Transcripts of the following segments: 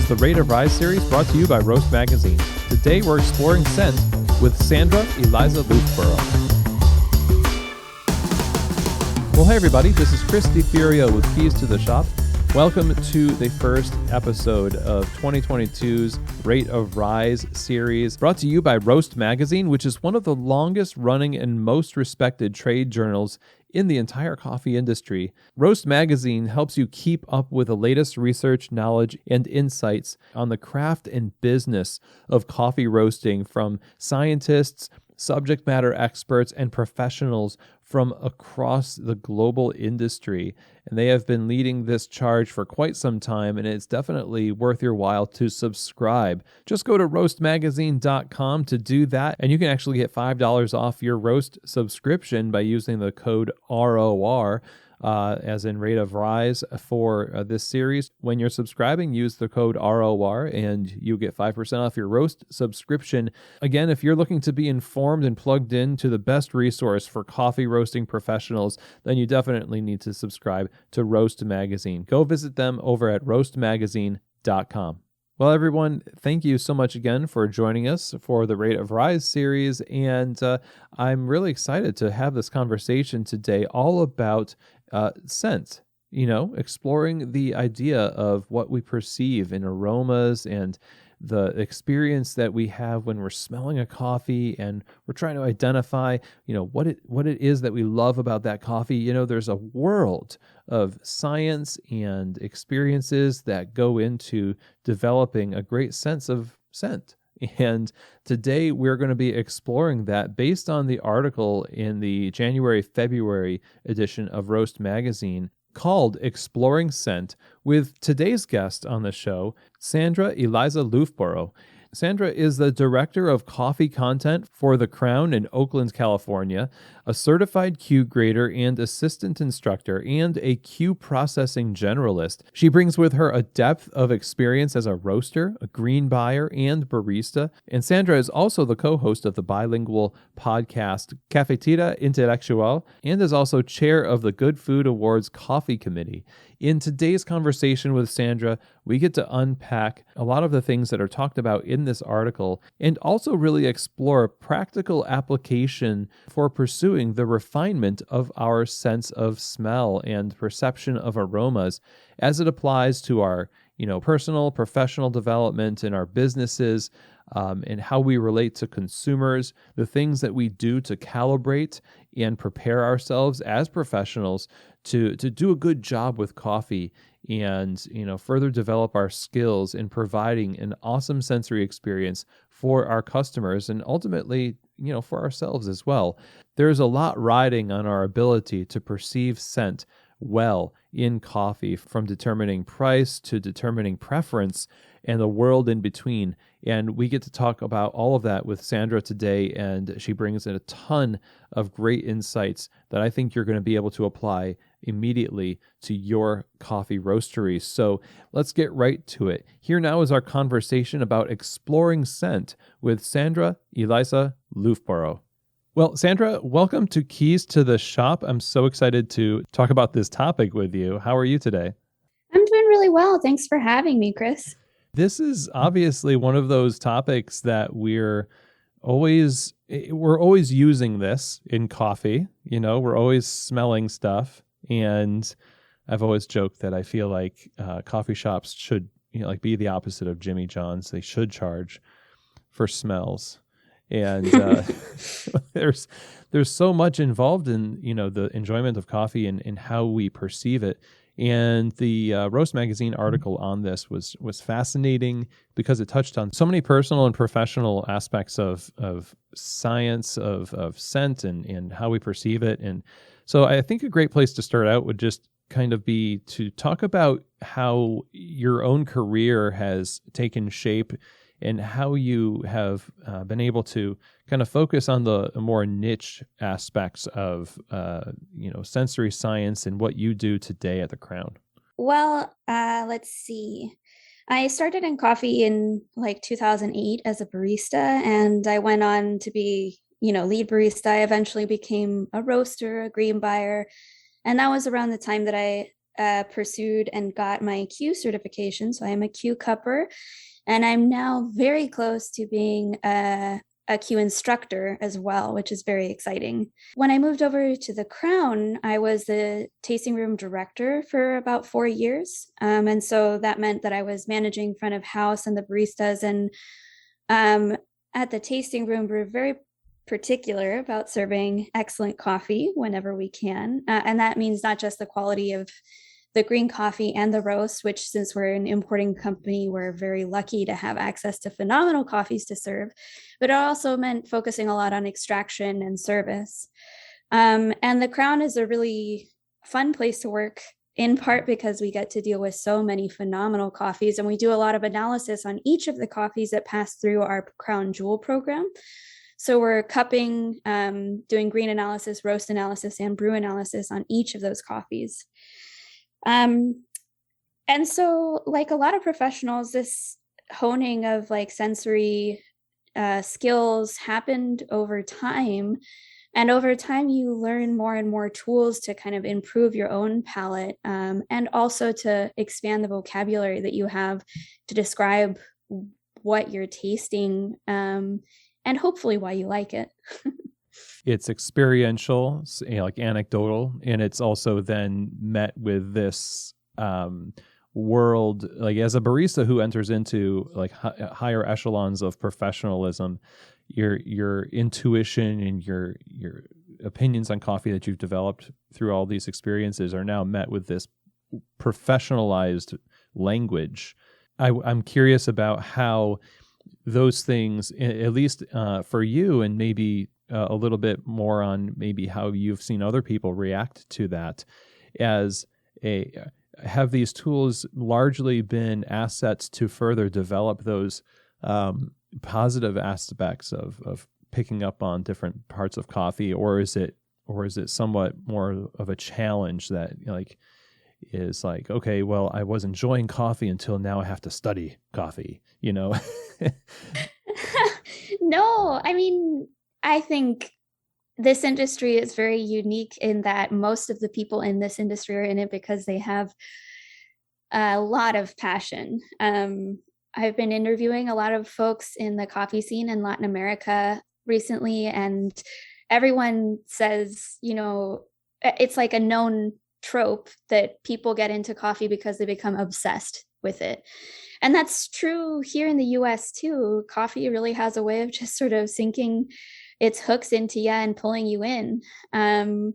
the Rate of Rise series brought to you by Roast Magazine. Today we're exploring scent with Sandra Elisa Loofbourow. Well, hey everybody, this is Chris DiFiorio with Keys to the Shop. Welcome to the first episode of 2022's Rate of Rise series, brought to you by Roast Magazine, which is one of the longest running and most respected trade journals in the entire coffee industry. Roast Magazine helps you keep up with the latest research, knowledge, and insights on the craft and business of coffee roasting from scientists, subject matter experts, and professionals from across the global industry. And they have been leading this charge for quite some time, and it's definitely worth your while to subscribe. Just go to roastmagazine.com to do that, and you can actually get $5 off your roast subscription by using the code RoR, as in Rate of Rise for this series. When you're subscribing, use the code ROR and you get 5% off your roast subscription. Again, if you're looking to be informed and plugged in to the best resource for coffee roasting professionals, then you definitely need to subscribe to Roast Magazine. Go visit them over at roastmagazine.com. Well, everyone, thank you so much again for joining us for the Rate of Rise series, and I'm really excited to have this conversation today all about scent, exploring the idea of what we perceive in aromas and the experience that we have when we're smelling a coffee, and we're trying to identify, what it is that we love about that coffee. There's a world of science and experiences that go into developing a great sense of scent. And today we're going to be exploring that based on the article in the January-February edition of Roast Magazine called Exploring Scent, with today's guest on the show, Sandra Elisa Loofbourow. Sandra is the Director of Coffee Content for The Crown in Oakland, California, a certified Q grader and assistant instructor, and a Q Processing Generalist. She brings with her a depth of experience as a roaster, a green buyer, and barista. And Sandra is also the co-host of the bilingual podcast Cafetera Intelectual, and is also chair of the Good Food Awards Coffee Committee. In today's conversation with Sandra, we get to unpack a lot of the things that are talked about in this article, and also really explore practical application for pursuing the refinement of our sense of smell and perception of aromas as it applies to our, personal, professional development in our businesses, and how we relate to consumers, the things that we do to calibrate and prepare ourselves as professionals to do a good job with coffee, and further develop our skills in providing an awesome sensory experience for our customers, and ultimately for ourselves as well. There's a lot riding on our ability to perceive scent well in coffee, from determining price to determining preference and the world in between. And we get to talk about all of that with Sandra today, and she brings in a ton of great insights that I think you're going to be able to apply immediately to your coffee roastery. So let's get right to it. Here now is our conversation about exploring scent with Sandra Elisa Loofbourow. Well, Sandra, welcome to Keys to the Shop. I'm so excited to talk about this topic with you. How are you today? I'm doing really well. Thanks for having me, Chris. This is obviously one of those topics that we're always using this in coffee. We're always smelling stuff. And I've always joked that I feel like coffee shops should be the opposite of Jimmy John's. They should charge for smells. And there's so much involved in the enjoyment of coffee and how we perceive it. And the Roast Magazine article on this was fascinating because it touched on so many personal and professional aspects of science, of scent, and how we perceive it. And so I think a great place to start out would just kind of be to talk about how your own career has taken shape and how you have been able to kind of focus on the more niche aspects of, sensory science and what you do today at the Crown. Well, let's see. I started in coffee in 2008 as a barista, and I went on to be, lead barista. I eventually became a roaster, a green buyer. And that was around the time that I pursued and got my Q certification. So I am a Q cupper, and I'm now very close to being a Q instructor as well, which is very exciting. When I moved over to the Crown, I was the tasting room director for about 4 years. And so that meant that I was managing front of house and the baristas. And at the tasting room, we're very particular about serving excellent coffee whenever we can. And that means not just the quality of the green coffee and the roast, which, since we're an importing company, we're very lucky to have access to phenomenal coffees to serve, but it also meant focusing a lot on extraction and service. And the Crown is a really fun place to work, in part because we get to deal with so many phenomenal coffees, and we do a lot of analysis on each of the coffees that pass through our Crown Jewel program. So we're cupping, doing green analysis, roast analysis, and brew analysis on each of those coffees. And so, like a lot of professionals, this honing of like sensory skills happened over time. And over time, you learn more and more tools to kind of improve your own palate, and also to expand the vocabulary that you have to describe what you're tasting, and hopefully why you like it. It's experiential, like anecdotal, and it's also then met with this world, like as a barista who enters into like higher echelons of professionalism, your intuition and your opinions on coffee that you've developed through all these experiences are now met with this professionalized language. I'm curious about how those things, at least for you, and maybe a little bit more on maybe how you've seen other people react to that, have these tools largely been assets to further develop those positive aspects of picking up on different parts of coffee, or is it somewhat more of a challenge that is like, okay, well, I was enjoying coffee until now I have to study coffee, No, I mean, I think this industry is very unique in that most of the people in this industry are in it because they have a lot of passion. I've been interviewing a lot of folks in the coffee scene in Latin America recently, and everyone says, it's like a known trope that people get into coffee because they become obsessed with it. And that's true here in the US too. Coffee really has a way of just sort of sinking its hooks into you and pulling you in. And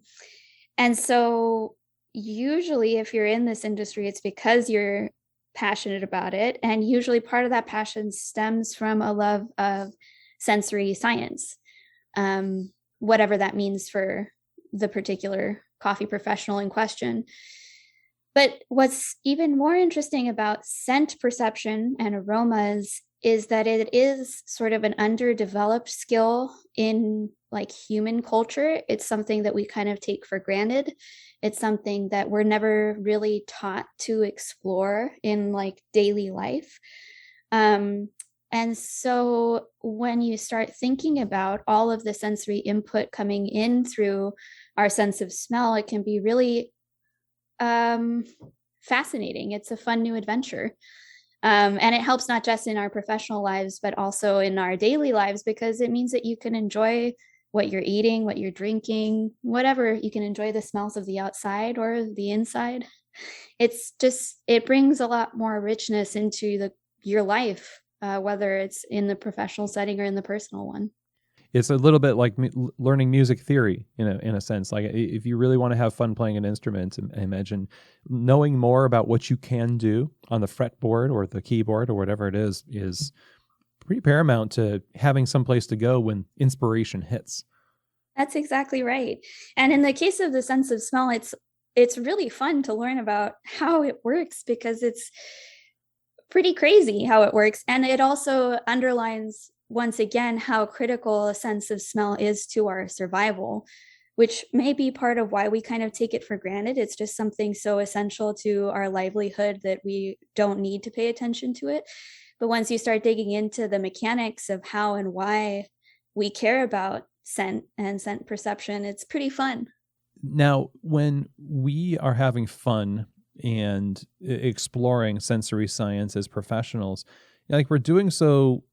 so usually if you're in this industry, it's because you're passionate about it. And usually part of that passion stems from a love of sensory science, whatever that means for the particular coffee professional in question. But what's even more interesting about scent perception and aromas is that it is sort of an underdeveloped skill in like human culture. It's something that we kind of take for granted. It's something that we're never really taught to explore in like daily life. And so when you start thinking about all of the sensory input coming in through our sense of smell, it can be really fascinating. It's a fun new adventure. And it helps not just in our professional lives, but also in our daily lives, because it means that you can enjoy what you're eating, what you're drinking, whatever. You can enjoy the smells of the outside or the inside. It brings a lot more richness into your life, whether it's in the professional setting or in the personal one. It's a little bit like learning music theory in a sense. Like if you really want to have fun playing an instrument, imagine knowing more about what you can do on the fretboard or the keyboard or whatever it is pretty paramount to having some place to go when inspiration hits. That's exactly right. And in the case of the sense of smell, it's really fun to learn about how it works, because it's pretty crazy how it works. And it also underlines once again how critical a sense of smell is to our survival, which may be part of why we kind of take it for granted. It's just something so essential to our livelihood that we don't need to pay attention to it. But once you start digging into the mechanics of how and why we care about scent and scent perception, it's pretty fun. Now, when we are having fun and exploring sensory science as professionals, like we're doing so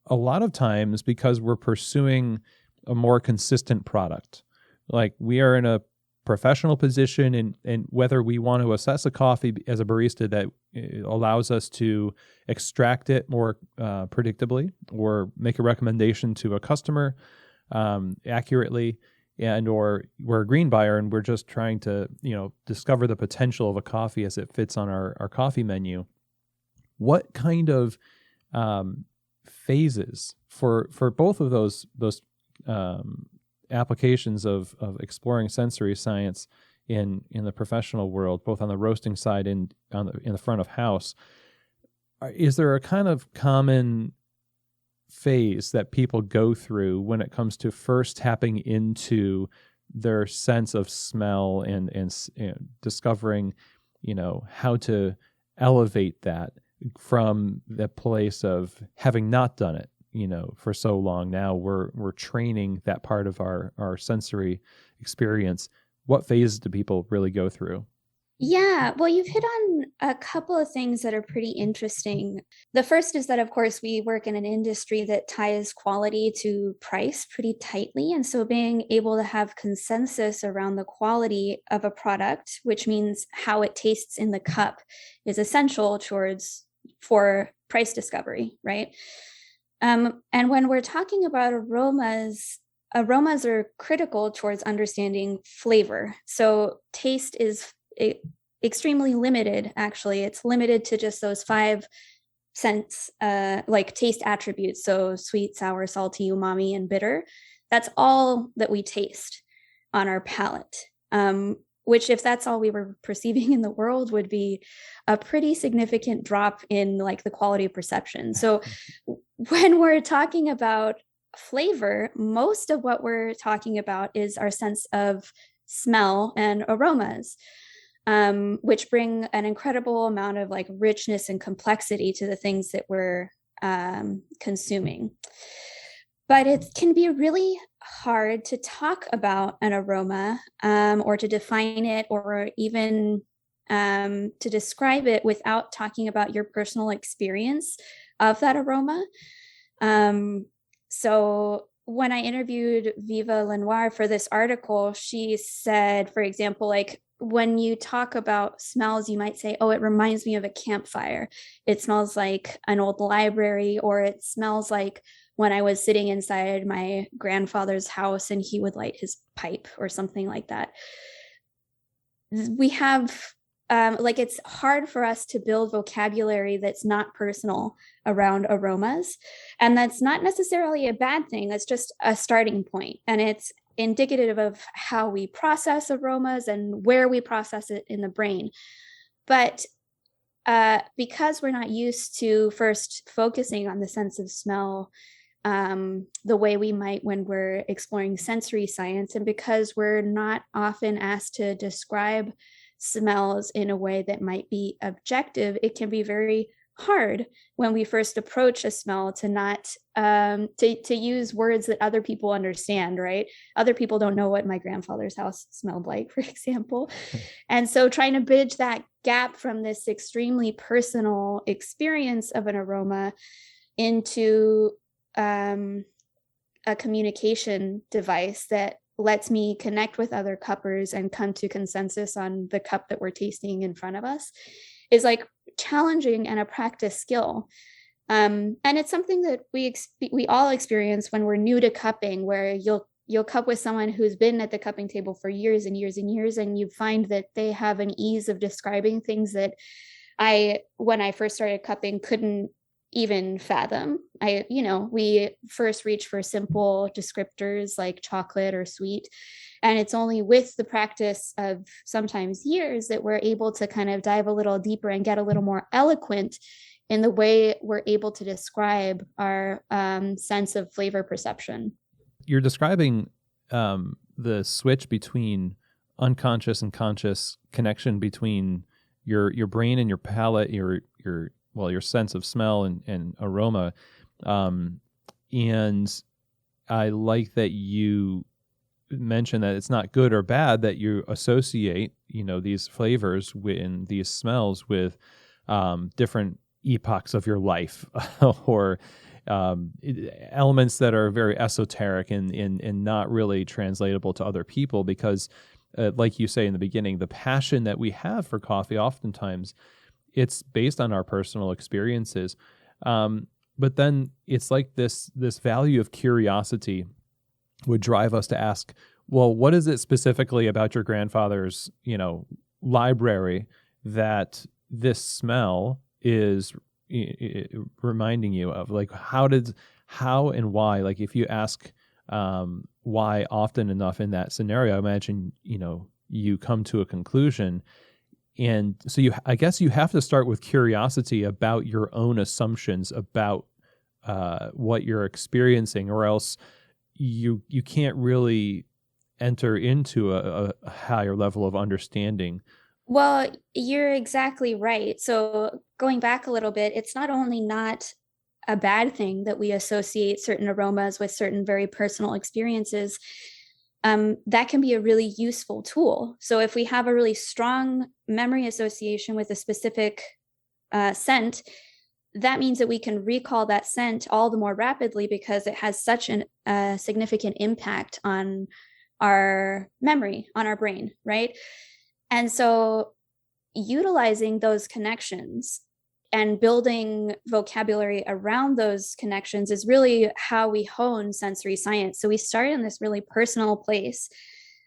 a lot of times because we're pursuing a more consistent product. Like we are in a professional position, and whether we want to assess a coffee as a barista that allows us to extract it more predictably, or make a recommendation to a customer accurately, and or we're a green buyer and we're just trying to discover the potential of a coffee as it fits on our coffee menu. What kind of phases for both of those applications of exploring sensory science in the professional world, both on the roasting side and in the front of house, is there a kind of common phase that people go through when it comes to first tapping into their sense of smell and discovering how to elevate that from the place of having not done it for so long? Now we're training that part of our sensory experience. What phases do people really go through? Yeah, well, you've hit on a couple of things that are pretty interesting. The first is that, of course, we work in an industry that ties quality to price pretty tightly. And so being able to have consensus around the quality of a product, which means how it tastes in the cup, is essential for price discovery, right? And when we're talking about aromas are critical towards understanding flavor. So taste is extremely limited, actually. It's limited to just those 5 sense, like taste attributes. So sweet, sour, salty, umami, and bitter. That's all that we taste on our palate. Which, if that's all we were perceiving in the world, would be a pretty significant drop in like the quality of perception. So when we're talking about flavor, most of what we're talking about is our sense of smell and aromas, which bring an incredible amount of like richness and complexity to the things that we're consuming. But it can be really hard to talk about an aroma or to define it, or even to describe it without talking about your personal experience of that aroma. So when I interviewed Viva Lenoir for this article, she said, for example, like when you talk about smells, you might say, oh, it reminds me of a campfire. It smells like an old library, or it smells like when I was sitting inside my grandfather's house and he would light his pipe, or something like that. We have it's hard for us to build vocabulary that's not personal around aromas. And that's not necessarily a bad thing. That's just a starting point. And it's indicative of how we process aromas and where we process it in the brain. But because we're not used to first focusing on the sense of smell the way we might when we're exploring sensory science, and because we're not often asked to describe smells in a way that might be objective, it can be very hard when we first approach a smell to not to use words that other people understand, right? Other people don't know what my grandfather's house smelled like, for example. And so trying to bridge that gap from this extremely personal experience of an aroma into a communication device that lets me connect with other cuppers and come to consensus on the cup that we're tasting in front of us is like challenging and a practice skill. And it's something that we all experience when we're new to cupping, where you'll cup with someone who's been at the cupping table for years and years and years, and you find that they have an ease of describing things that when I first started cupping, couldn't even fathom. We first reach for simple descriptors like chocolate or sweet. And it's only with the practice of sometimes years that we're able to kind of dive a little deeper and get a little more eloquent in the way we're able to describe our sense of flavor perception. You're describing the switch between unconscious and conscious connection between your brain and your palate, your sense of smell and aroma. And I like that you mentioned that it's not good or bad that you associate, these flavors and these smells with different epochs of your life or elements that are very esoteric and not really translatable to other people because, like you say in the beginning, the passion that we have for coffee, oftentimes it's based on our personal experiences. But then it's like this value of curiosity would drive us to ask, well, what is it specifically about your grandfather's, library that this smell is reminding you of? Like, how and why? Like, if you ask why often enough in that scenario, I imagine, you come to a conclusion. And so I guess you have to start with curiosity about your own assumptions about what you're experiencing, or else you can't really enter into a higher level of understanding. Well, you're exactly right. So going back a little bit, it's not only not a bad thing that we associate certain aromas with certain very personal experiences. That can be a really useful tool. So if we have a really strong memory association with a specific scent, that means that we can recall that scent all the more rapidly because it has such a significant impact on our memory, on our brain, right? And so utilizing those connections and building vocabulary around those connections is really how we hone sensory science. So we start in this really personal place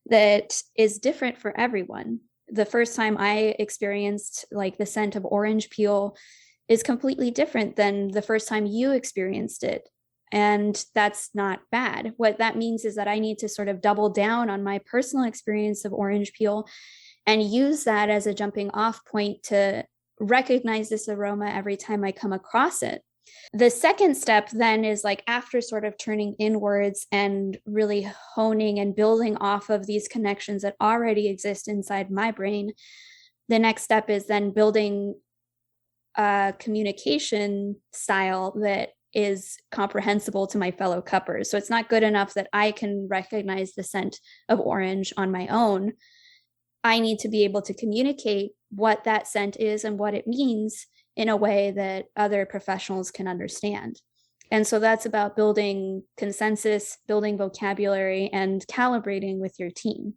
that is different for everyone. The first time I experienced like the scent of orange peel is completely different than the first time you experienced it. And that's not bad. What that means is that I need to sort of double down on my personal experience of orange peel and use that as a jumping off point to recognize this aroma every time I come across it. The second step then is like after sort of turning inwards and really honing and building off of these connections that already exist inside my brain, the next step is then building a communication style that is comprehensible to my fellow cuppers. So it's not good enough that I can recognize the scent of orange on my own. I need to be able to communicate what that scent is and what it means in a way that other professionals can understand. And so that's about building consensus, building vocabulary, and calibrating with your team.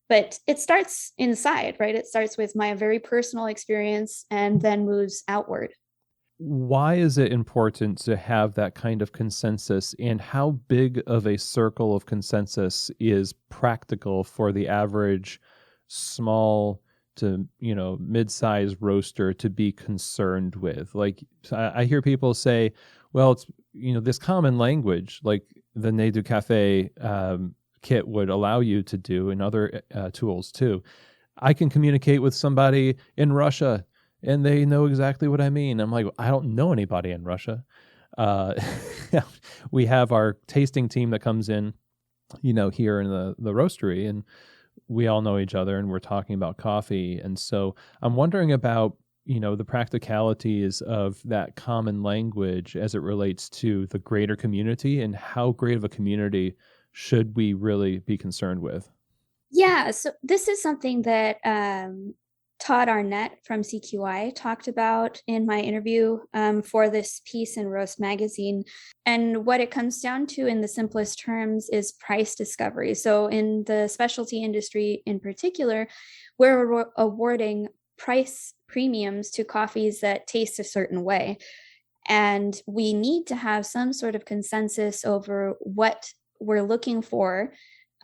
But it starts inside, right? It starts with my very personal experience and then moves outward. Why is it important to have that kind of consensus, and how big of a circle of consensus is practical for the average small to mid-sized roaster to be concerned with? Like, I hear people say, well, it's this common language like the Nez du Café kit would allow you to do, and other tools too. I can communicate with somebody in Russia and they know exactly what I mean. I'm like, I don't know anybody in Russia. We have our tasting team that comes in, here in the roastery, and we all know each other and we're talking about coffee. And so I'm wondering about, the practicalities of that common language as it relates to the greater community, and how great of a community should we really be concerned with? Yeah, so this is something that Todd Arnett from CQI talked about in my interview for this piece in Roast Magazine. And what it comes down to in the simplest terms is price discovery. So in the specialty industry in particular, we're awarding price premiums to coffees that taste a certain way. And we need to have some sort of consensus over what we're looking for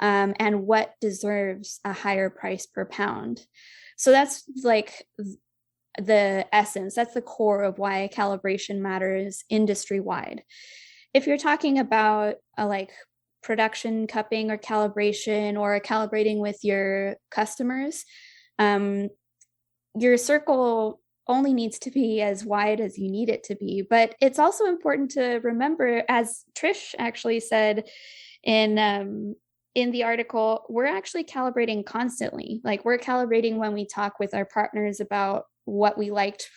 and what deserves a higher price per pound. So that's like the essence, that's the core of why calibration matters industry wide. If you're talking about like production cupping or calibration or calibrating with your customers, your circle only needs to be as wide as you need it to be. But it's also important to remember, as Trish actually said in the article, we're actually calibrating constantly. Like, we're calibrating when we talk with our partners about what we liked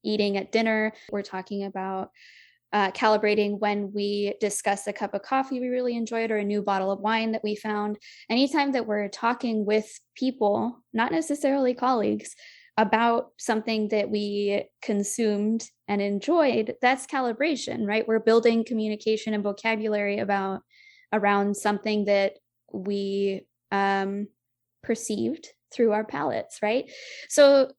eating at dinner. We're talking about calibrating when we discuss a cup of coffee we really enjoyed or a new bottle of wine that we found. Anytime that we're talking with people, not necessarily colleagues, about something that we consumed and enjoyed, that's calibration, right? We're building communication and vocabulary around something that we perceived through our palates, right? So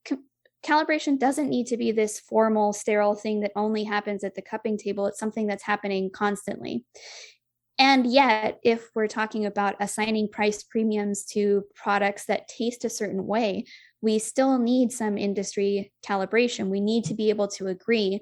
calibration doesn't need to be this formal, sterile thing that only happens at the cupping table. It's something that's happening constantly. And yet, if we're talking about assigning price premiums to products that taste a certain way, we still need some industry calibration. We need to be able to agree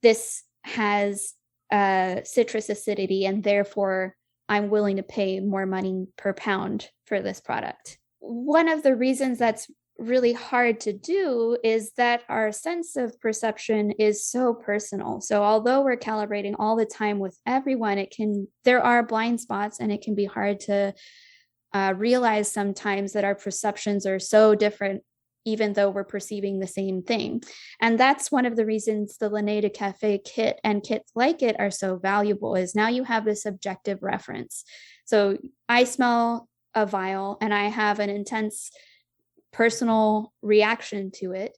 this has citrus acidity, and therefore I'm willing to pay more money per pound for this product. One of the reasons that's really hard to do is that our sense of perception is so personal. So although we're calibrating all the time with everyone, there are blind spots, and it can be hard to realize sometimes that our perceptions are so different, even though we're perceiving the same thing. And that's one of the reasons the Linné de Café kit and kits like it are so valuable, is now you have this objective reference. So I smell a vial and I have an intense personal reaction to it.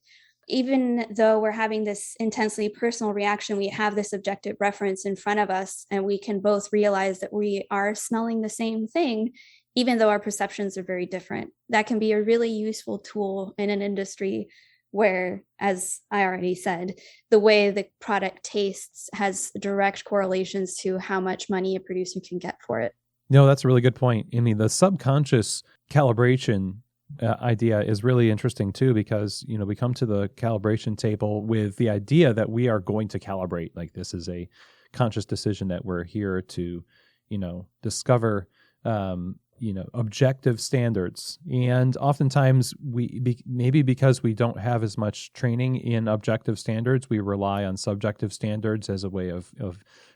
Even though we're having this intensely personal reaction, we have this objective reference in front of us, and we can both realize that we are smelling the same thing, even though our perceptions are very different. That can be a really useful tool in an industry where, as I already said, the way the product tastes has direct correlations to how much money a producer can get for it. No, that's a really good point. I mean, the subconscious calibration idea is really interesting too, because we come to the calibration table with the idea that we are going to calibrate. Like, this is a conscious decision that we're here to discover objective standards. And oftentimes maybe because we don't have as much training in objective standards, we rely on subjective standards as a way of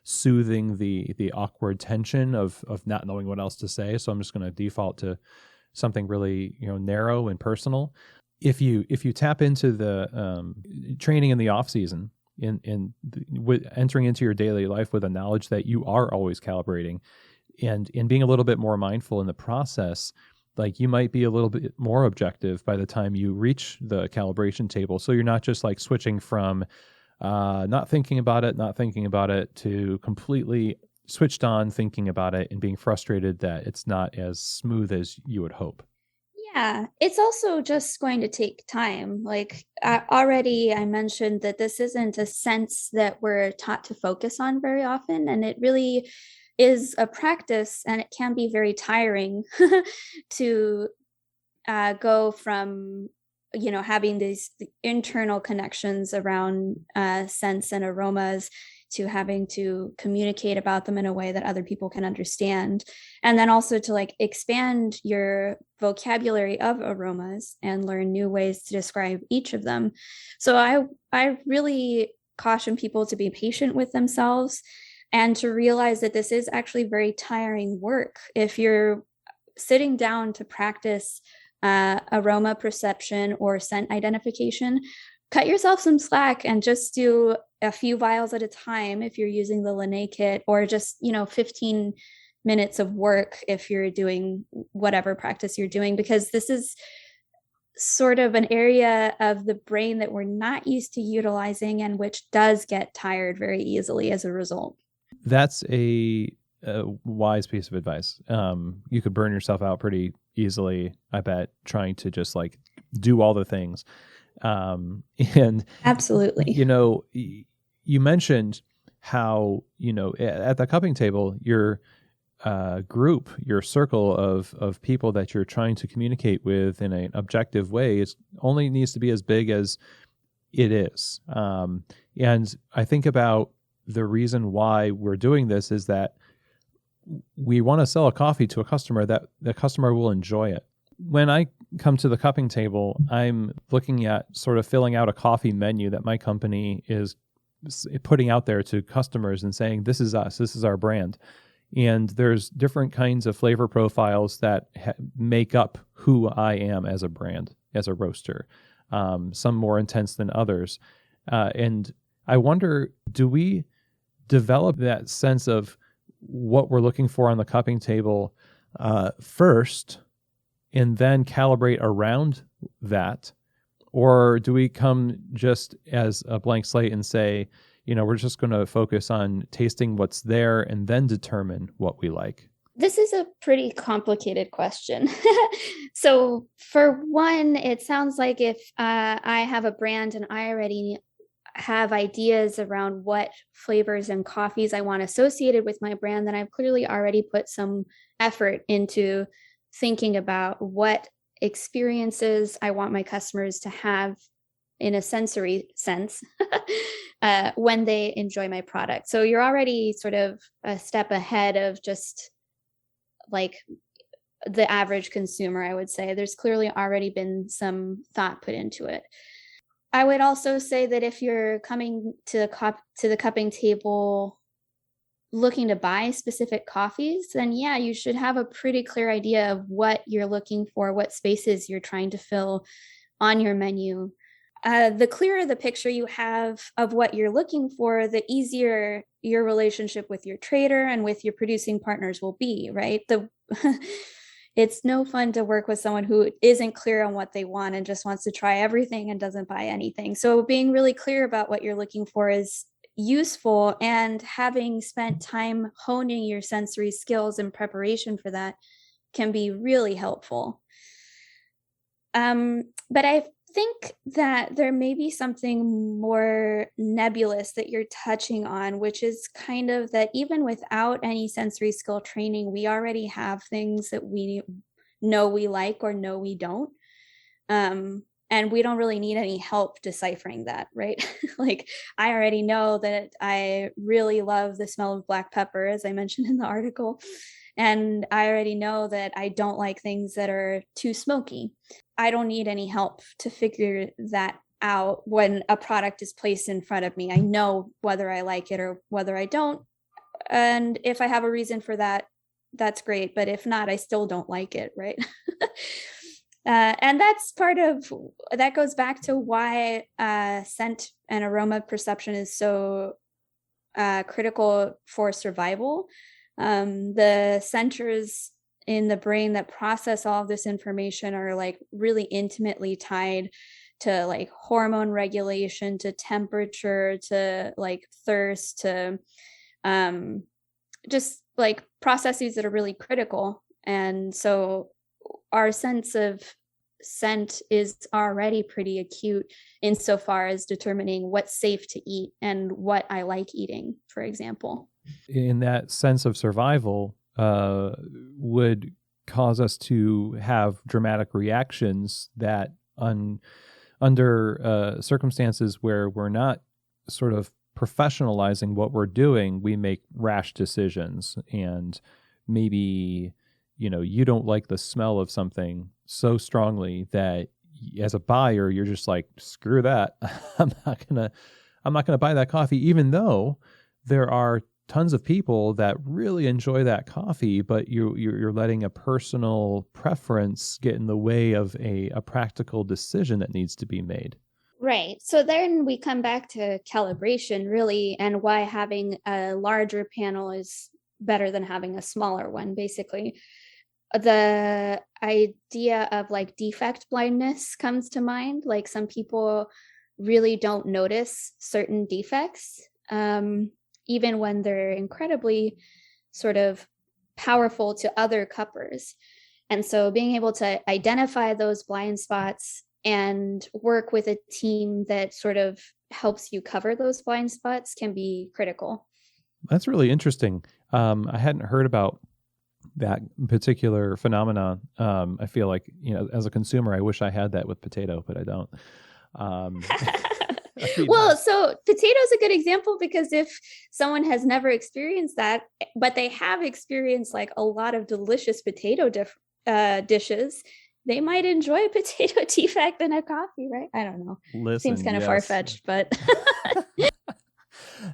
soothing the awkward tension of not knowing what else to say. So I'm just going to default to something really narrow and personal. If you tap into the training in the off season, with entering into your daily life with a knowledge that you are always calibrating, and being a little bit more mindful in the process, like, you might be a little bit more objective by the time you reach the calibration table. So you're not just like switching from not thinking about it to completely switched on thinking about it and being frustrated that it's not as smooth as you would hope. Yeah, it's also just going to take time. Like, already I mentioned that this isn't a sense that we're taught to focus on very often, and it really is a practice, and it can be very tiring to go from having these internal connections around scents and aromas to having to communicate about them in a way that other people can understand, and then also to expand your vocabulary of aromas and learn new ways to describe each of them. So I really caution people to be patient with themselves and to realize that this is actually very tiring work. If you're sitting down to practice aroma perception or scent identification, cut yourself some slack and just do a few vials at a time if you're using the Linné kit, or just 15 minutes of work if you're doing whatever practice you're doing, because this is sort of an area of the brain that we're not used to utilizing, and which does get tired very easily as a result. That's a wise piece of advice. You could burn yourself out pretty easily, I bet, trying to just do all the things. And absolutely, you mentioned how, at the cupping table, your group, your circle of people that you're trying to communicate with in an objective way only needs to be as big as it is. And I think about the reason why we're doing this is that we want to sell a coffee to a customer that the customer will enjoy it. When I come to the cupping table, I'm looking at sort of filling out a coffee menu that my company is putting out there to customers and saying, this is us, this is our brand. And there's different kinds of flavor profiles that make up who I am as a brand, as a roaster, some more intense than others. And I wonder, do we develop that sense of what we're looking for on the cupping table first, and then calibrate around that? Or do we come just as a blank slate and say, we're just going to focus on tasting what's there and then determine what we like? This is a pretty complicated question. So for one, it sounds like if I have a brand and I already have ideas around what flavors and coffees I want associated with my brand, then I've clearly already put some effort into thinking about what experiences I want my customers to have in a sensory sense when they enjoy my product. So you're already sort of a step ahead of just like the average consumer, I would say. There's clearly already been some thought put into it. I would also say that if you're coming to the cupping table looking to buy specific coffees, then yeah, you should have a pretty clear idea of what you're looking for, what spaces you're trying to fill on your menu. The clearer the picture you have of what you're looking for, the easier your relationship with your trader and with your producing partners will be, right? It's no fun to work with someone who isn't clear on what they want and just wants to try everything and doesn't buy anything. So being really clear about what you're looking for is useful, and having spent time honing your sensory skills in preparation for that can be really helpful. But I think that there may be something more nebulous that you're touching on, which is kind of that even without any sensory skill training, we already have things that we know we like or know we don't. And we don't really need any help deciphering that, right? Like, I already know that I really love the smell of black pepper, as I mentioned in the article. And I already know that I don't like things that are too smoky. I don't need any help to figure that out when a product is placed in front of me. I know whether I like it or whether I don't. And if I have a reason for that, that's great. But if not, I still don't like it, right? And that's that goes back to why scent and aroma perception is so critical for survival. The centers in the brain that process all of this information are like really intimately tied to like hormone regulation, to temperature, to like thirst, to just like processes that are really critical. And so our sense of scent is already pretty acute insofar as determining what's safe to eat and what I like eating, for example. In that sense of survival, would cause us to have dramatic reactions that under circumstances where we're not sort of professionalizing what we're doing, we make rash decisions. And maybe, you don't like the smell of something so strongly that as a buyer, you're just like, screw that. I'm not gonna buy that coffee, even though there are tons of people that really enjoy that coffee, but you're letting a personal preference get in the way of a practical decision that needs to be made. Right. So then we come back to calibration, really, and why having a larger panel is better than having a smaller one, basically. The idea of like defect blindness comes to mind. Like, some people really don't notice certain defects, even when they're incredibly sort of powerful to other cuppers. And so being able to identify those blind spots and work with a team that sort of helps you cover those blind spots can be critical. That's really interesting. I hadn't heard about that particular phenomenon. I feel like, as a consumer, I wish I had that with potato, but I don't. Well, so potato's a good example, because if someone has never experienced that, but they have experienced like a lot of delicious potato dishes, they might enjoy a potato defect in a coffee, right? I don't know. Seems kind of far-fetched, but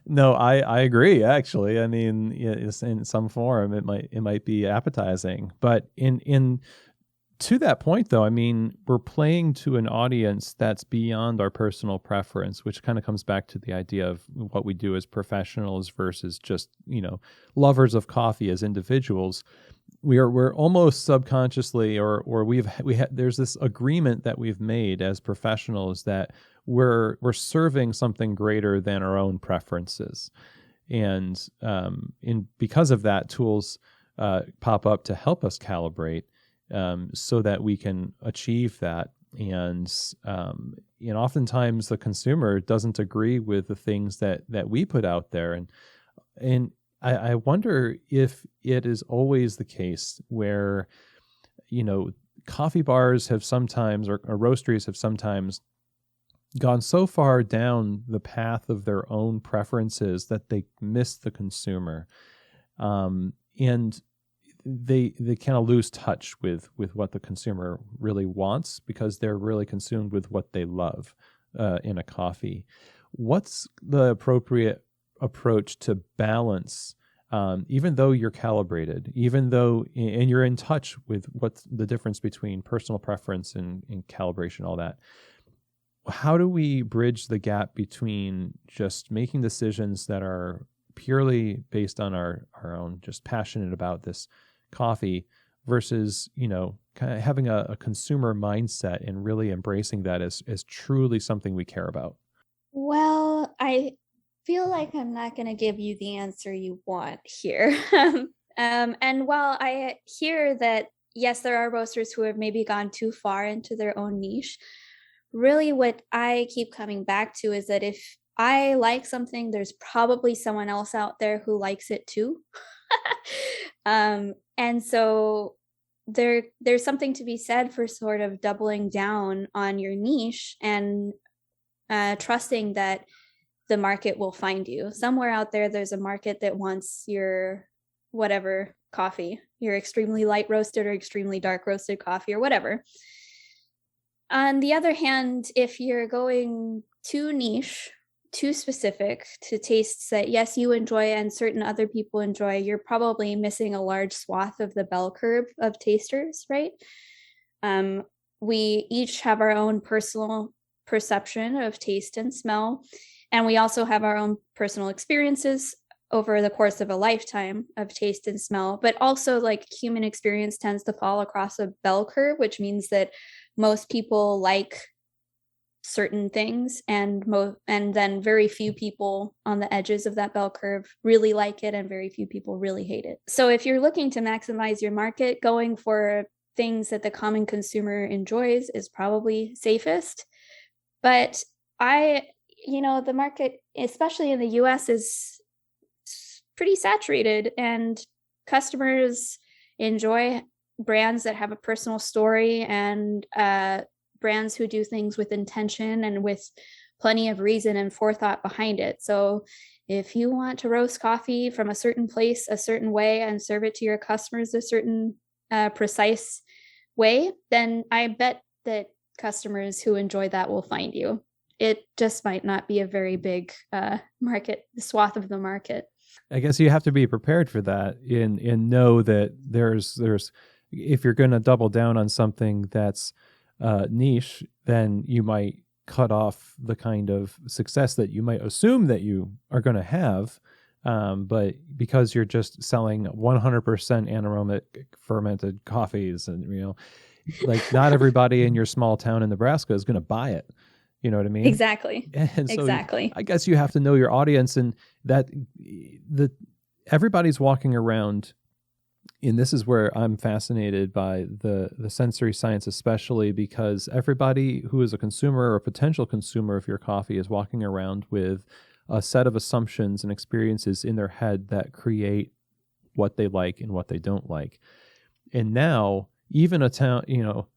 no, I agree. Actually, I mean, in some form, it might be appetizing, but in To that point, though, I mean, we're playing to an audience that's beyond our personal preference, which kind of comes back to the idea of what we do as professionals versus just, lovers of coffee as individuals. We're almost subconsciously, or there's this agreement that we've made as professionals that we're serving something greater than our own preferences, and because of that, tools pop up to help us calibrate. So that we can achieve that. And oftentimes the consumer doesn't agree with the things that we put out there. And I wonder if it is always the case where, coffee bars have sometimes, or roasteries have sometimes gone so far down the path of their own preferences that they miss the consumer. And they kind of lose touch with what the consumer really wants because they're really consumed with what they love in a coffee. What's the appropriate approach to balance, even though you're calibrated, even though and you're in touch with what's the difference between personal preference and calibration, all that? How do we bridge the gap between just making decisions that are purely based on our own, just passionate about this coffee versus, kind of having a consumer mindset and really embracing that as truly something we care about? Well, I feel like I'm not going to give you the answer you want here. And while I hear that, yes, there are roasters who have maybe gone too far into their own niche, really what I keep coming back to is that if I like something, there's probably someone else out there who likes it too. And so there's something to be said for sort of doubling down on your niche and trusting that the market will find you. Somewhere out there, there's a market that wants your whatever coffee, your extremely light roasted or extremely dark roasted coffee or whatever. On the other hand, if you're going too niche, too specific to tastes that, yes, you enjoy and certain other people enjoy, you're probably missing a large swath of the bell curve of tasters, right? We each have our own personal perception of taste and smell, and we also have our own personal experiences over the course of a lifetime of taste and smell. But also, like, human experience tends to fall across a bell curve, which means that most people like certain things, and then very few people on the edges of that bell curve really like it, and very few people really hate it. So if you're looking to maximize your market, going for things that the common consumer enjoys is probably safest. But the market, especially in the US, is pretty saturated, and customers enjoy brands that have a personal story, and brands who do things with intention and with plenty of reason and forethought behind it. So if you want to roast coffee from a certain place, a certain way, and serve it to your customers a certain precise way, then I bet that customers who enjoy that will find you. It just might not be a very big market, swath of the market. I guess you have to be prepared for that and know that there's if you're going to double down on something that's niche, then you might cut off the kind of success that you might assume that you are going to have. But because you're just selling 100% anaerobic fermented coffees, and like, not everybody in your small town in Nebraska is going to buy it. You know what I mean? Exactly. And so exactly. I guess you have to know your audience, and that everybody's walking around. And this is where I'm fascinated by the sensory science, especially because everybody who is a consumer or a potential consumer of your coffee is walking around with a set of assumptions and experiences in their head that create what they like and what they don't like. And now, even a town,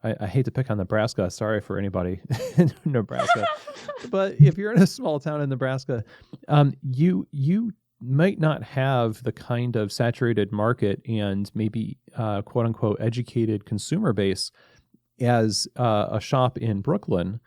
I hate to pick on Nebraska. Sorry for anybody in Nebraska. But if you're in a small town in Nebraska, you might not have the kind of saturated market and maybe quote unquote educated consumer base as a shop in Brooklyn,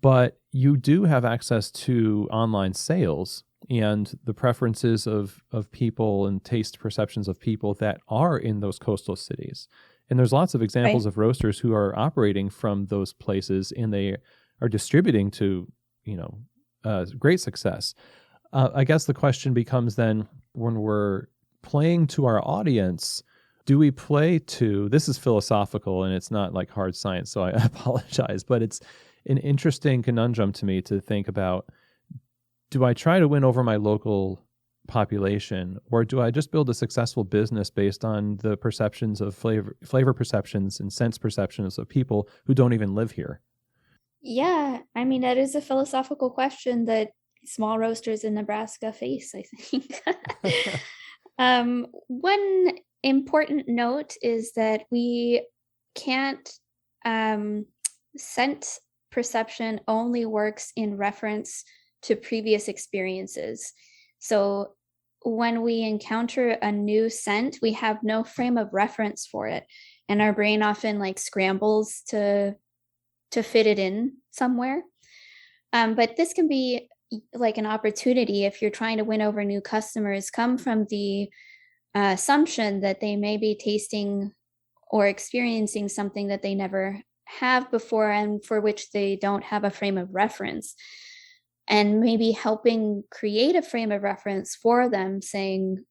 but you do have access to online sales and the preferences of people and taste perceptions of people that are in those coastal cities. And there's lots of examples Right. of roasters who are operating from those places, and they are distributing to, great success. I guess the question becomes then, when we're playing to our audience, do we play to, this is philosophical and it's not like hard science, so I apologize, but it's an interesting conundrum to me to think about. Do I try to win over my local population, or do I just build a successful business based on the perceptions of flavor perceptions and sense perceptions of people who don't even live here? Yeah, I mean, that is a philosophical question that small roasters in Nebraska face, I think. One important note is that we can't, scent perception only works in reference to previous experiences. So when we encounter a new scent, we have no frame of reference for it. And our brain often like scrambles to fit it in somewhere. But this can be like an opportunity if you're trying to win over new customers, come from the assumption that they may be tasting or experiencing something that they never have before and for which they don't have a frame of reference. And maybe helping create a frame of reference for them, saying,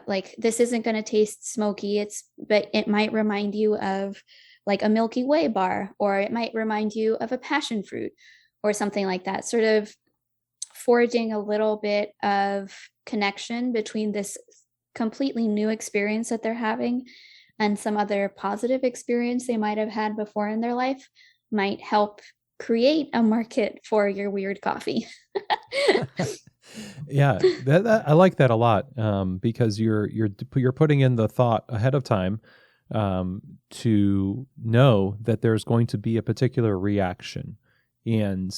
like, this isn't going to taste smoky, but it might remind you of like a Milky Way bar, or it might remind you of a passion fruit or something like that, sort of forging a little bit of connection between this completely new experience that they're having and some other positive experience they might have had before in their life might help create a market for your weird coffee. Yeah, I like that a lot, because you're putting in the thought ahead of time, to know that there's going to be a particular reaction. And,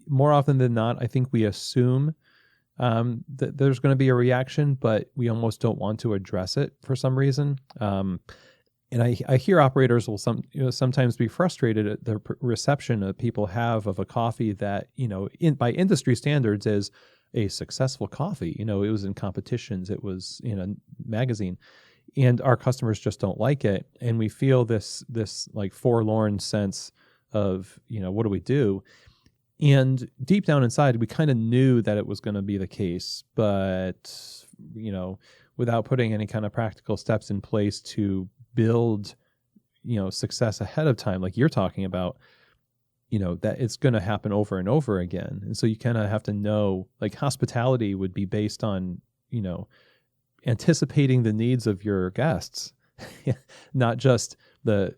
more often than not, I think we assume that there's going to be a reaction, but we almost don't want to address it for some reason. And I hear operators will sometimes be frustrated at the reception that people have of a coffee that, by industry standards is a successful coffee. It was in competitions, it was in a magazine, and our customers just don't like it. And we feel this like forlorn sense of, what do we do? And deep down inside, we kind of knew that it was going to be the case, but, without putting any kind of practical steps in place to build, success ahead of time, like you're talking about, that it's going to happen over and over again. And so you kind of have to know, like, hospitality would be based on, anticipating the needs of your guests, not just the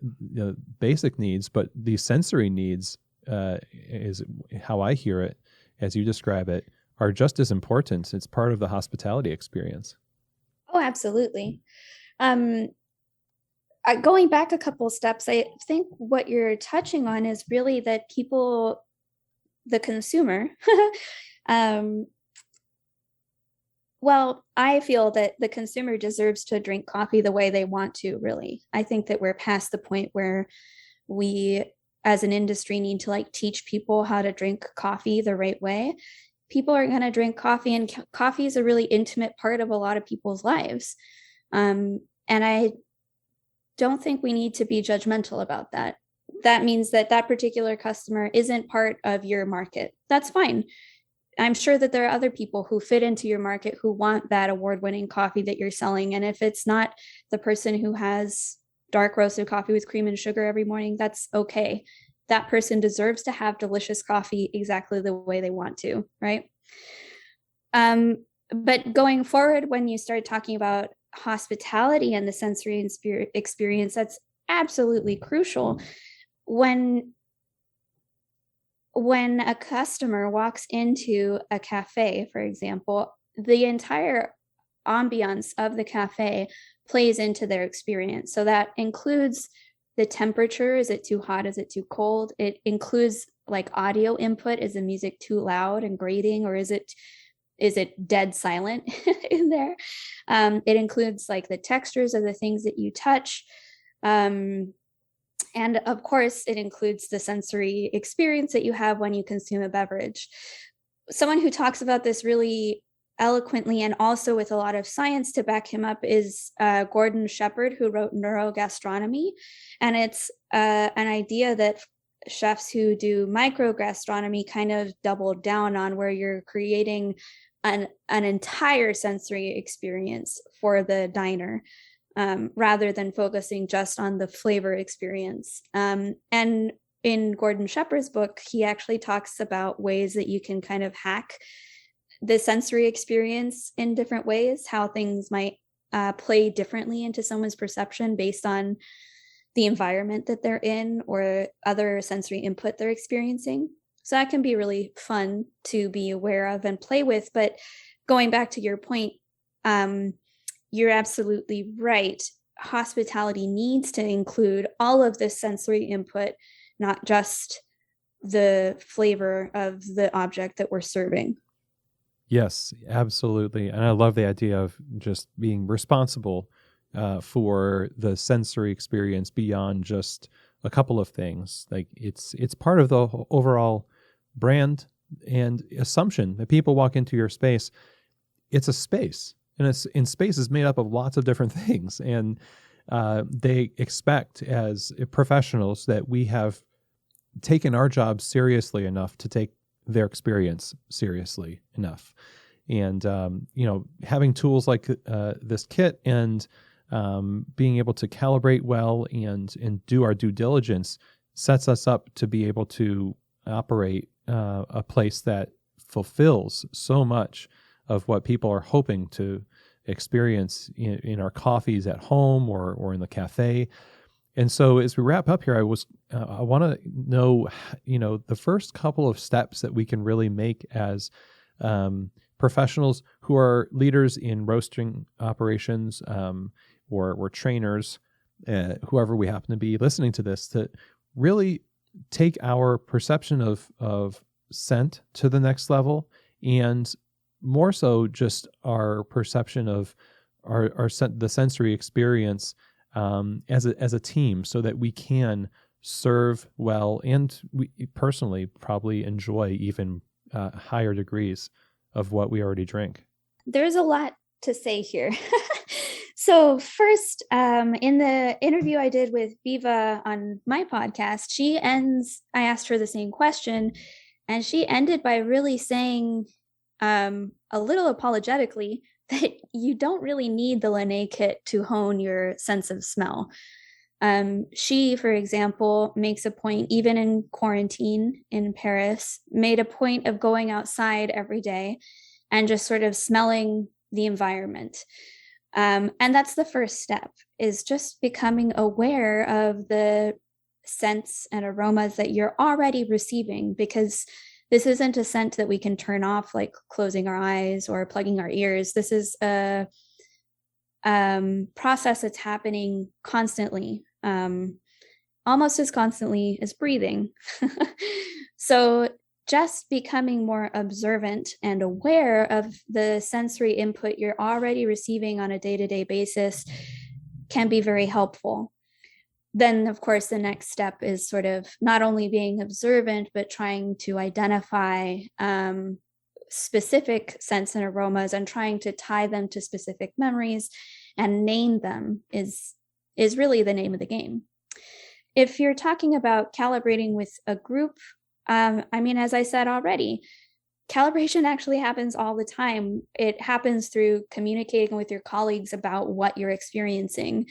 basic needs, but the sensory needs, is how I hear it, as you describe it, are just as important. It's part of the hospitality experience. Oh, absolutely. Going back a couple steps, I think what you're touching on is really that people, the consumer, well, I feel that the consumer deserves to drink coffee the way they want to, really. I think that we're past the point where we, as an industry, need to like teach people how to drink coffee the right way. People are going to drink coffee, and coffee is a really intimate part of a lot of people's lives. And I don't think we need to be judgmental about that. That means that that particular customer isn't part of your market. That's fine. I'm sure that there are other people who fit into your market who want that award-winning coffee that you're selling. And if it's not the person who has dark roasted coffee with cream and sugar every morning, that's okay. That person deserves to have delicious coffee exactly the way they want to, right? But going forward, when you start talking about hospitality and the sensory and spirit experience, that's absolutely crucial. When a customer walks into a cafe, for example, the entire ambiance of the cafe plays into their experience. So that includes the temperature. Is it too hot? Is it too cold? It includes like audio input. Is the music too loud and grating, or is it dead silent in there? It includes like the textures of the things that you touch. And of course, it includes the sensory experience that you have when you consume a beverage. Someone who talks about this really eloquently and also with a lot of science to back him up is Gordon Shepherd, who wrote Neurogastronomy. And it's an idea that chefs who do microgastronomy kind of double down on, where you're creating an entire sensory experience for the diner, rather than focusing just on the flavor experience. And in Gordon Shepherd's book, he actually talks about ways that you can kind of hack the sensory experience in different ways, how things might play differently into someone's perception based on the environment that they're in or other sensory input they're experiencing. So that can be really fun to be aware of and play with. But going back to your point, you're absolutely right. Hospitality needs to include all of this sensory input, not just the flavor of the object that we're serving. Yes, absolutely. And I love the idea of just being responsible for the sensory experience beyond just a couple of things. Like it's part of the overall brand and assumption that people walk into your space. It's a space, and space is made up of lots of different things. And they expect as professionals that we have taken our job seriously enough to take their experience seriously enough. And, having tools like this kit and being able to calibrate well and do our due diligence sets us up to be able to operate a place that fulfills so much of what people are hoping to experience in our coffees at home or in the cafe. And so as we wrap up here, I want to know, the first couple of steps that we can really make as professionals who are leaders in roasting operations or trainers, whoever we happen to be listening to this, to really take our perception of scent to the next level, and more so just our perception of the sensory experience as a team, so that we can serve well and we personally probably enjoy even higher degrees of what we already drink. There's a lot to say here. So first, in the interview I did with Viva on my podcast, I asked her the same question, and she ended by really saying, a little apologetically, that you don't really need the Linné kit to hone your sense of smell. She, for example, makes a point, even in quarantine in Paris, made a point of going outside every day and just sort of smelling the environment. And that's the first step, is just becoming aware of the scents and aromas that you're already receiving, because this isn't a scent that we can turn off, like closing our eyes or plugging our ears. This is a process that's happening constantly, almost as constantly as breathing. So just becoming more observant and aware of the sensory input you're already receiving on a day-to-day basis can be very helpful. Then, of course, the next step is sort of not only being observant, but trying to identify specific scents and aromas and trying to tie them to specific memories and name them is really the name of the game. If you're talking about calibrating with a group, as I said already, calibration actually happens all the time. It happens through communicating with your colleagues about what you're experiencing,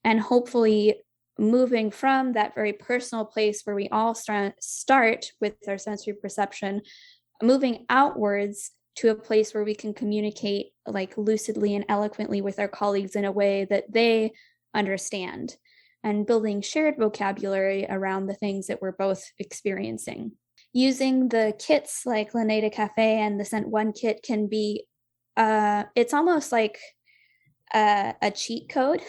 and hopefully moving from that very personal place where we all start with our sensory perception, moving outwards to a place where we can communicate like lucidly and eloquently with our colleagues in a way that they understand, and building shared vocabulary around the things that we're both experiencing. Using the kits like Linné de Café and the Scent One kit can be, it's almost like a cheat code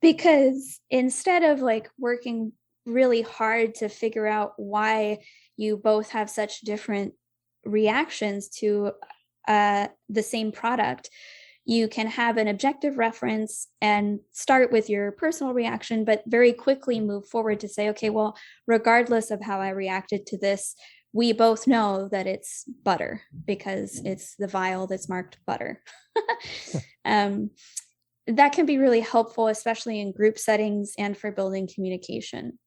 because instead of like working really hard to figure out why you both have such different reactions to the same product, you can have an objective reference and start with your personal reaction, but very quickly move forward to say, okay, well, regardless of how I reacted to this, we both know that it's butter because it's the vial that's marked butter. That can be really helpful, especially in group settings and for building communication.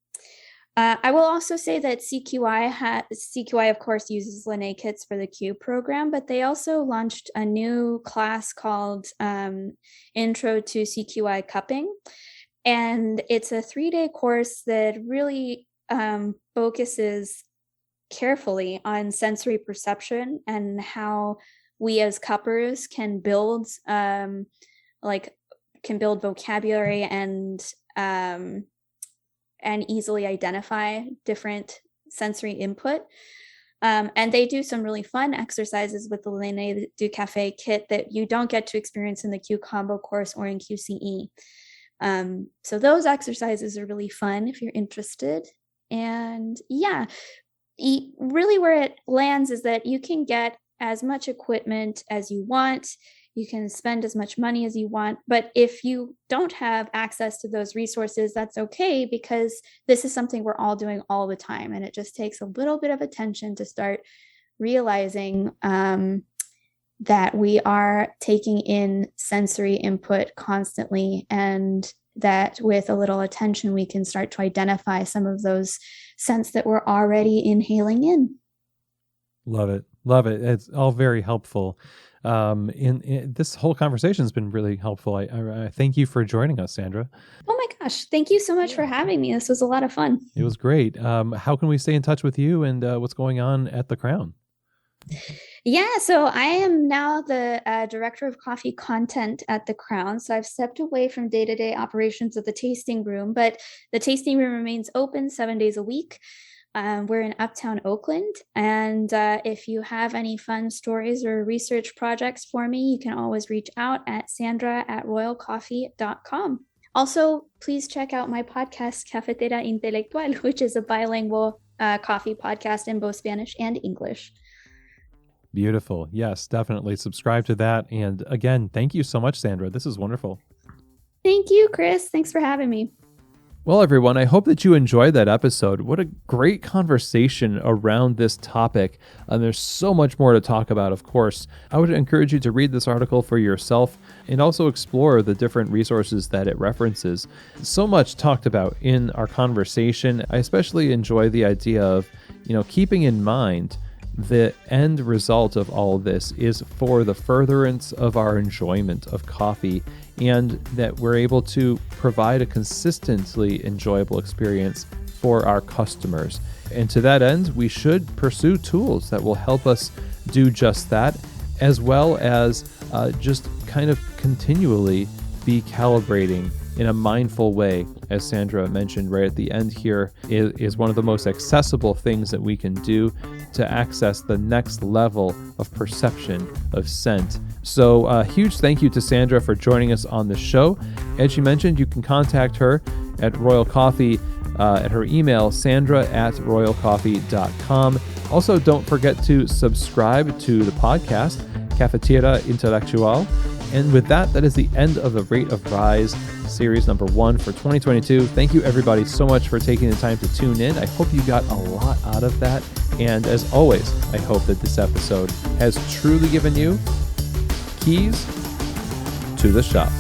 I will also say that CQI, of course, uses Linné kits for the Q program, but they also launched a new class called Intro to CQI Cupping. And it's a 3-day course that really focuses carefully on sensory perception and how we as cuppers can build vocabulary and easily identify different sensory input. And they do some really fun exercises with the Linné du Café kit that you don't get to experience in the Q Combo course or in QCE. So those exercises are really fun if you're interested. And yeah, really where it lands is that you can get as much equipment as you want. You can spend as much money as you want, but if you don't have access to those resources, that's okay, because this is something we're all doing all the time. And it just takes a little bit of attention to start realizing that we are taking in sensory input constantly, and that with a little attention, we can start to identify some of those scents that we're already inhaling in. Love it. Love it. It's all very helpful. In this whole conversation has been really helpful. I thank you for joining us, Sandra. Oh my gosh. Thank you so much for having me. This was a lot of fun. It was great. How can we stay in touch with you and what's going on at the Crown? Yeah, so I am now the director of coffee content at the Crown. So I've stepped away from day-to-day operations of the tasting room, but the tasting room remains open 7 days a week. We're in Uptown Oakland, and if you have any fun stories or research projects for me, you can always reach out at sandra@royalcoffee.com. Also, please check out my podcast, Cafetera Intelectual, which is a bilingual coffee podcast in both Spanish and English. Beautiful. Yes, definitely subscribe to that. And again, thank you so much, Sandra. This is wonderful. Thank you, Chris. Thanks for having me. Well, everyone, I hope that you enjoyed that episode. What a great conversation around this topic. And there's so much more to talk about, of course. I would encourage you to read this article for yourself and also explore the different resources that it references. So much talked about in our conversation. I especially enjoy the idea of, keeping in mind the end result of all of this is for the furtherance of our enjoyment of coffee, and that we're able to provide a consistently enjoyable experience for our customers. And to that end, we should pursue tools that will help us do just that, as well as just kind of continually be calibrating in a mindful way. As Sandra mentioned right at the end here, is one of the most accessible things that we can do to access the next level of perception of scent. So a huge thank you to Sandra for joining us on the show. As she mentioned, you can contact her at Royal Coffee at her email, sandra@royalcoffee.com. Also, don't forget to subscribe to the podcast, Cafetera Intelectual. And with that is the end of the Rate of Rise series number 1 for 2022. Thank you everybody so much for taking the time to tune in. I hope you got a lot out of that. And as always, I hope that this episode has truly given you keys to the shop.